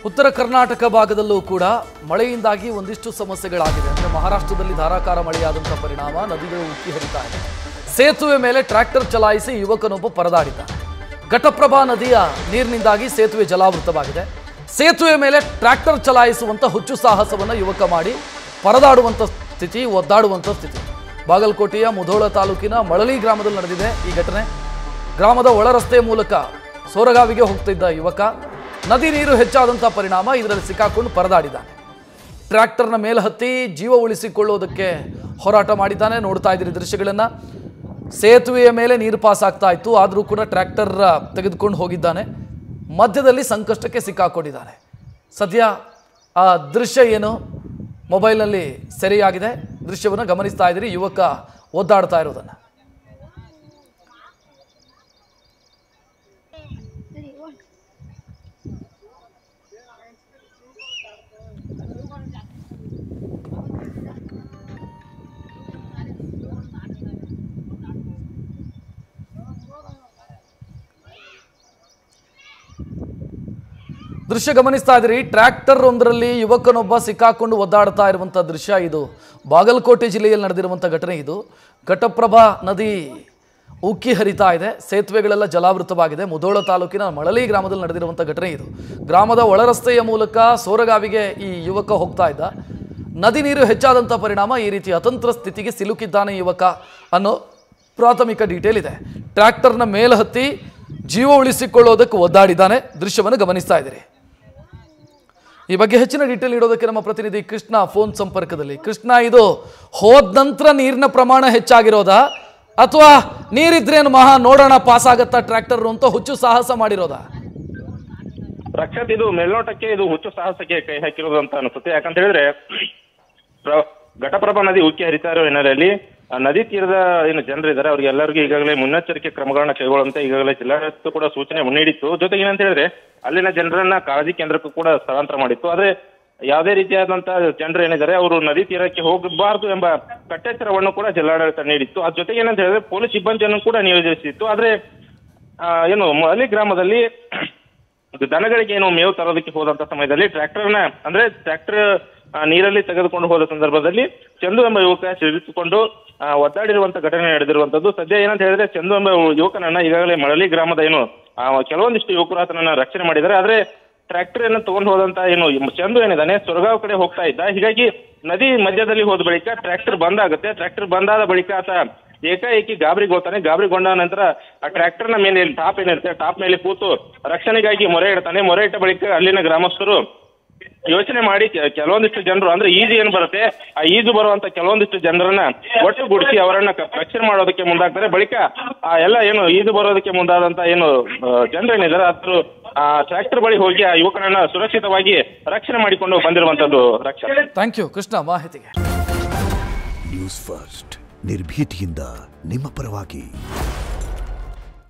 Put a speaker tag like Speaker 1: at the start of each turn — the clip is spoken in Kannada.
Speaker 1: ಉತ್ತರ ಕರ್ನಾಟಕ ಭಾಗದಲ್ಲೂ ಕೂಡ ಮಳೆಯಿಂದಾಗಿ ಒಂದಿಷ್ಟು ಸಮಸ್ಯೆಗಳಾಗಿದೆ. ಅಂದರೆ ಮಹಾರಾಷ್ಟ್ರದಲ್ಲಿ ಧಾರಾಕಾರ ಮಳೆಯಾದಂಥ ಪರಿಣಾಮ ನದಿಗಳು ಉಕ್ಕಿ ಹರಿತಾ ಇದೆ. ಸೇತುವೆ ಮೇಲೆ ಟ್ರ್ಯಾಕ್ಟರ್ ಚಲಾಯಿಸಿ ಯುವಕನೊಬ್ಬ ಪರದಾಡಿದ್ದಾನೆ. ಘಟಪ್ರಭಾ ನದಿಯ ನೀರಿನಿಂದಾಗಿ ಸೇತುವೆ ಜಲಾವೃತವಾಗಿದೆ. ಸೇತುವೆ ಮೇಲೆ ಟ್ರ್ಯಾಕ್ಟರ್ ಚಲಾಯಿಸುವಂಥ ಹುಚ್ಚು ಸಾಹಸವನ್ನು ಯುವಕ ಮಾಡಿ ಪರದಾಡುವಂಥ ಸ್ಥಿತಿ, ಒದ್ದಾಡುವಂಥ ಸ್ಥಿತಿ. ಬಾಗಲಕೋಟೆಯ ಮುಧೋಳ ತಾಲೂಕಿನ ಮಳಲಿ ಗ್ರಾಮದಲ್ಲಿ ನಡೆದಿದೆ ಈ ಘಟನೆ. ಗ್ರಾಮದ ಒಳ ರಸ್ತೆಯ ಮೂಲಕ ಸೋರಗಾವಿಗೆ ಹೋಗ್ತಿದ್ದ ಯುವಕ ನದಿ ನೀರು ಹೆಚ್ಚಾದಂಥ ಪರಿಣಾಮ ಇದರಲ್ಲಿ ಸಿಕ್ಕಾಕೊಂಡು ಪರದಾಡಿದ್ದಾನೆ. ಟ್ರ್ಯಾಕ್ಟರ್ನ ಮೇಲೆ ಹತ್ತಿ ಜೀವ ಉಳಿಸಿಕೊಳ್ಳೋದಕ್ಕೆ ಹೋರಾಟ ಮಾಡಿದ್ದಾನೆ. ನೋಡ್ತಾ ಇದ್ದೀರಿ ದೃಶ್ಯಗಳನ್ನು. ಸೇತುವೆಯ ಮೇಲೆ ನೀರು ಪಾಸ್ ಆಗ್ತಾ ಇತ್ತು, ಆದರೂ ಕೂಡ ಟ್ರ್ಯಾಕ್ಟರ್ ತೆಗೆದುಕೊಂಡು ಹೋಗಿದ್ದಾನೆ. ಮಧ್ಯದಲ್ಲಿ ಸಂಕಷ್ಟಕ್ಕೆ ಸಿಕ್ಕಾಕೊಂಡಿದ್ದಾನೆ. ಸದ್ಯ ಆ ದೃಶ್ಯ ಏನು ಮೊಬೈಲ್ನಲ್ಲಿ ಸೆರೆಯಾಗಿದೆ. ದೃಶ್ಯವನ್ನು ಗಮನಿಸ್ತಾ ಇದ್ದೀರಿ, ಯುವಕ ಒದ್ದಾಡ್ತಾ ಇರೋದನ್ನು. ದೃಶ್ಯ ಗಮನಿಸ್ತಾ ಇದ್ದೀರಿ. ಟ್ರ್ಯಾಕ್ಟರ್ ಒಂದರಲ್ಲಿ ಯುವಕನೊಬ್ಬ ಸಿಕ್ಕಾಕೊಂಡು ಒದ್ದಾಡ್ತಾ ಇರುವಂಥ ದೃಶ್ಯ ಇದು. ಬಾಗಲಕೋಟೆ ಜಿಲ್ಲೆಯಲ್ಲಿ ನಡೆದಿರುವಂಥ ಘಟನೆ ಇದು. ಘಟಪ್ರಭಾ ನದಿ ಉಕ್ಕಿ ಹರಿತಾ ಇದೆ, ಸೇತುವೆಗಳೆಲ್ಲ ಜಲಾವೃತವಾಗಿದೆ. ಮುಧೋಳ ತಾಲೂಕಿನ ಮಳಲಿ ಗ್ರಾಮದಲ್ಲಿ ನಡೆದಿರುವಂಥ ಘಟನೆ ಇದು. ಗ್ರಾಮದ ಒಳ ರಸ್ತೆಯ ಮೂಲಕ ಸೋರಗಾವಿಗೆ ಈ ಯುವಕ ಹೋಗ್ತಾ ಇದ್ದ. ನದಿ ನೀರು ಹೆಚ್ಚಾದಂಥ ಪರಿಣಾಮ ಈ ರೀತಿ ಅತಂತ್ರ ಸ್ಥಿತಿಗೆ ಸಿಲುಕಿದ್ದಾನೆ ಯುವಕ ಅನ್ನೋ ಪ್ರಾಥಮಿಕ ಡೀಟೇಲ್ ಇದೆ. ಟ್ರ್ಯಾಕ್ಟರ್ನ ಮೇಲೆ ಹತ್ತಿ ಜೀವ ಉಳಿಸಿಕೊಳ್ಳೋದಕ್ಕೆ ಒದ್ದಾಡಿದ್ದಾನೆ. ದೃಶ್ಯವನ್ನು ಗಮನಿಸ್ತಾ ಇದ್ದೀರಿ. ಈ ಬಗ್ಗೆ ಹೆಚ್ಚಿನ ಡೀಟೇಲ್ ಇಡೋದಕ್ಕೆ ನಮ್ಮ ಪ್ರತಿನಿಧಿ ಕೃಷ್ಣ ಫೋನ್ ಸಂಪರ್ಕದಲ್ಲಿ. ಕೃಷ್ಣ, ಇದು ಹೋದ ನಂತರ ನೀರಿನ ಪ್ರಮಾಣ ಹೆಚ್ಚಾಗಿರೋದಾ ಅಥವಾ ನೀರಿದ್ರೇನು ಮಹಾ ನೋಡೋಣ ಪಾಸ್ ಆಗತ್ತಾ ಟ್ರ್ಯಾಕ್ಟರ್ ಅಂತ ಹುಚ್ಚು ಸಾಹಸ ಮಾಡಿರೋದಾ?
Speaker 2: ರಕ್ಷತ್, ಇದು ಮೇಲ್ನೋಟಕ್ಕೆ ಇದು ಹುಚ್ಚು ಸಾಹಸಕ್ಕೆ ಕೈ ಹಾಕಿರೋದು ಅಂತ ಅನಿಸುತ್ತೆ. ಯಾಕಂತ ಹೇಳಿದ್ರೆ ಘಟಪ್ರಭಾ ನದಿ ಉಕ್ಕಿ ಹರಿತಾ ಇರೋ ಹಿನ್ನೆಲೆಯಲ್ಲಿ ನದಿ ತೀರದ ಏನು ಜನರಿದ್ದಾರೆ ಅವ್ರಿಗೆ ಎಲ್ಲರಿಗೂ ಈಗಾಗಲೇ ಮುನ್ನೆಚ್ಚರಿಕೆ ಕ್ರಮಗಳನ್ನ ಕೈಗೊಳ್ಳುವಂತೆ ಈಗಾಗಲೇ ಜಿಲ್ಲಾಡಳಿತ ಕೂಡ ಸೂಚನೆ ನೀಡಿತ್ತು. ಜೊತೆಗೆ ಏನಂತ ಹೇಳಿದ್ರೆ ಅಲ್ಲಿನ ಜನರನ್ನ ಕಾಳಜಿ ಕೇಂದ್ರಕ್ಕೂ ಕೂಡ ಸ್ಥಳಾಂತರ ಮಾಡಿತ್ತು. ಆದ್ರೆ ಯಾವುದೇ ರೀತಿಯಾದಂತಹ ಜನರು ಏನಿದ್ದಾರೆ ಅವರು ನದಿ ತೀರಕ್ಕೆ ಹೋಗಬಾರದು ಎಂಬ ಕಟ್ಟೆಚ್ಚರವನ್ನು ಕೂಡ ಜಿಲ್ಲಾಡಳಿತ ನೀಡಿತ್ತು. ಅದ್ರ ಜೊತೆಗೆ ಏನಂತ ಹೇಳಿದ್ರೆ ಪೊಲೀಸ್ ಸಿಬ್ಬಂದಿಯನ್ನು ಕೂಡ ನಿಯೋಜಿಸಿತ್ತು. ಆದ್ರೆ ಏನು ಮಳಲಿ ಗ್ರಾಮದಲ್ಲಿ ದನಗಳಿಗೆ ಏನು ಮೇವು ತರೋದಕ್ಕೆ ಹೋದಂತ ಸಮಯದಲ್ಲಿ ಟ್ರ್ಯಾಕ್ಟರ್ ನೀರಲ್ಲಿ ತೆಗೆದುಕೊಂಡು ಹೋದ ಸಂದರ್ಭದಲ್ಲಿ ಚಂದು ಎಂಬ ಯುವಕ ಸಿಲುಕಿಕೊಂಡು ಒದ್ದಾಡಿರುವಂತ ಘಟನೆ ನಡೆದಿರುವಂತದ್ದು. ಸದ್ಯ ಏನಂತ ಹೇಳಿದ್ರೆ ಚಂದು ಎಂಬ ಯುವಕನನ್ನ ಈಗಾಗಲೇ ಮಳಲಿ ಗ್ರಾಮದ ಏನು ಕೆಲವೊಂದಿಷ್ಟು ಯುವಕರು ಆತನನ್ನ ರಕ್ಷಣೆ ಮಾಡಿದ್ದಾರೆ. ಆದ್ರೆ ಟ್ರ್ಯಾಕ್ಟರ್ ಅನ್ನ ತಗೊಂಡು ಹೋದಂತ ಏನು ಚಂದು ಏನಿದ್ದಾನೆ ಸೊರಗಾವ್ ಕಡೆ ಹೋಗ್ತಾ ಇದ್ದ. ಹೀಗಾಗಿ ನದಿ ಮಧ್ಯದಲ್ಲಿ ಹೋದ ಬಳಿಕ ಟ್ರ್ಯಾಕ್ಟರ್ ಬಂದ್ ಆಗುತ್ತೆ. ಟ್ರ್ಯಾಕ್ಟರ್ ಬಂದಾದ ಬಳಿಕ ಆತ ಏಕಾಏಕಿ ಗಾಬರಿಗೋತಾನೆ. ಗಾಬರಿಗೊಂಡ ನಂತರ ಆ ಟ್ರ್ಯಾಕ್ಟರ್ನ ಮೇಲೆ ಟಾಪ್ ಏನಿರುತ್ತೆ ಟಾಪ್ ಮೇಲೆ ಕೂತು ರಕ್ಷಣೆಗಾಗಿ ಮೊರೆ ಇಡ್ತಾನೆ. ಮೊರೆ ಇಟ್ಟ ಬಳಿಕ ಅಲ್ಲಿನ ಗ್ರಾಮಸ್ಥರು ಯೋಚನೆ ಮಾಡಿ ಕೆಲವೊಂದಿಷ್ಟು ಜನರು ಅಂದ್ರೆ ಈಜು ಏನ್ ಬರುತ್ತೆ ಆ ಈಜು ಬರುವಂತ ಕೆಲವೊಂದಿಷ್ಟು ಜನರನ್ನ ಒಟ್ಟುಗೂಡಿಸಿ ಅವರನ್ನ ರಕ್ಷಣೆ ಮಾಡೋದಕ್ಕೆ ಮುಂದಾಗ್ತಾರೆ. ಬಳಿಕ ಆ ಎಲ್ಲ ಏನು ಈಜು ಬರೋದಕ್ಕೆ ಮುಂದಾದಂತ ಏನು ಜನರು ಏನಿದ್ದಾರೆ ಅದ್ರ ಟ್ರ್ಯಾಕ್ಟರ್ ಬಳಿ ಹೋಗಿ ಆ ಯುವಕನನ್ನ ಸುರಕ್ಷಿತವಾಗಿ ರಕ್ಷಣೆ ಮಾಡಿಕೊಂಡು ಬಂದಿರುವಂತದ್ದು. ರಕ್ಷಣೆ.
Speaker 1: ಥ್ಯಾಂಕ್ ಯು ಕೃಷ್ಣ ಮಾಹಿತಿಗೆ.
Speaker 3: ನ್ಯೂಸ್ ಫಸ್ಟ್ ನಿರ್ಭೀತಿಯಿಂದ ನಿಮ್ಮ ಪರವಾಗಿ.